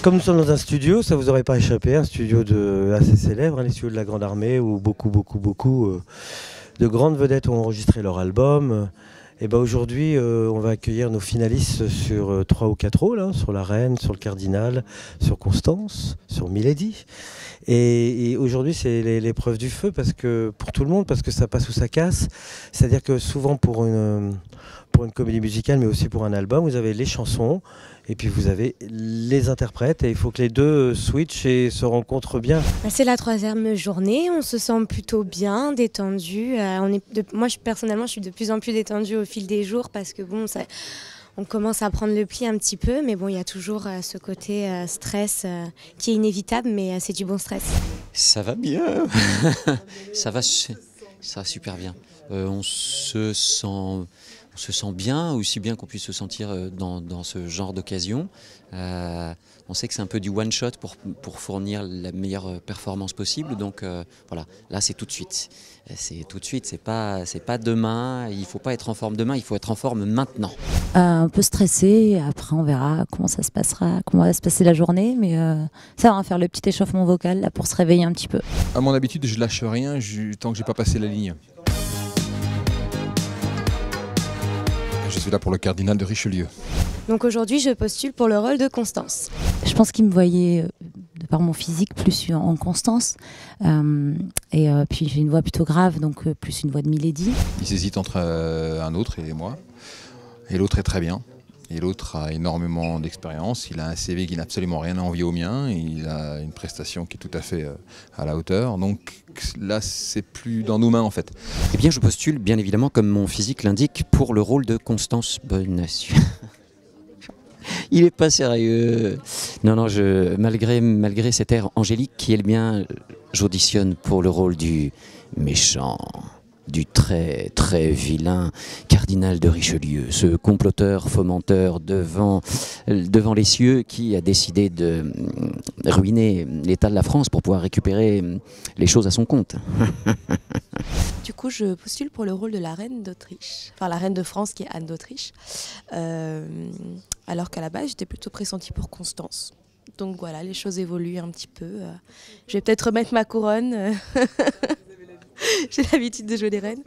Comme nous sommes dans un studio, ça vous aurait pas échappé, un studio assez célèbre, les studios de la Grande Armée, où beaucoup de grandes vedettes ont enregistré leur album. Et ben aujourd'hui, on va accueillir nos finalistes sur 3 ou 4 rôles, hein, sur La Reine, sur Le Cardinal, sur Constance, sur Milady. Et aujourd'hui, c'est l'épreuve du feu pour tout le monde, parce que ça passe ou ça casse. C'est-à-dire que souvent pour une comédie musicale, mais aussi pour un album, vous avez les chansons, et puis vous avez les interprètes, et il faut que les deux switchent et se rencontrent bien. C'est la 3e journée, on se sent plutôt bien, détendu. Personnellement, je suis de plus en plus détendue au fil des jours, parce que bon, on commence à prendre le pli un petit peu, mais bon, il y a toujours ce côté stress qui est inévitable, mais c'est du bon stress. Ça va bien. ça va super bien. On se sent bien, aussi bien qu'on puisse se sentir dans ce genre d'occasion. On sait que c'est un peu du one shot pour fournir la meilleure performance possible, donc voilà, là c'est tout de suite. C'est tout de suite, c'est pas demain, il ne faut pas être en forme demain, il faut être en forme maintenant. Un peu stressé, après on verra comment ça se passera, comment va se passer la journée, mais ça va faire le petit échauffement vocal là, pour se réveiller un petit peu. À mon habitude, je lâche rien tant que j'ai pas passé la ligne. Je suis là pour Le Cardinal de Richelieu. Donc aujourd'hui, je postule pour le rôle de Constance. Je pense qu'il me voyait, de par mon physique, plus en Constance. Puis j'ai une voix plutôt grave, donc plus une voix de Milady. Ils hésitent entre un autre et moi. Et l'autre est très bien. Et l'autre a énormément d'expérience. Il a un CV qui n'a absolument rien à envier au mien. Il a une prestation qui est tout à fait à la hauteur. Donc là, c'est plus dans nos mains en fait. Eh bien, je postule bien évidemment, comme mon physique l'indique, pour le rôle de Constance Bonnacieux. Il est pas sérieux. Non, malgré cet air angélique qui est le mien, j'auditionne pour le rôle du méchant, du très très vilain cardinal de Richelieu, ce comploteur, fomenteur devant les cieux qui a décidé de ruiner l'état de la France pour pouvoir récupérer les choses à son compte. Du coup, je postule pour le rôle de la reine d'Autriche, enfin la reine de France qui est Anne d'Autriche, alors qu'à la base j'étais plutôt pressentie pour Constance. Donc voilà, les choses évoluent un petit peu. Je vais peut-être remettre ma couronne. J'ai l'habitude de jouer les reines.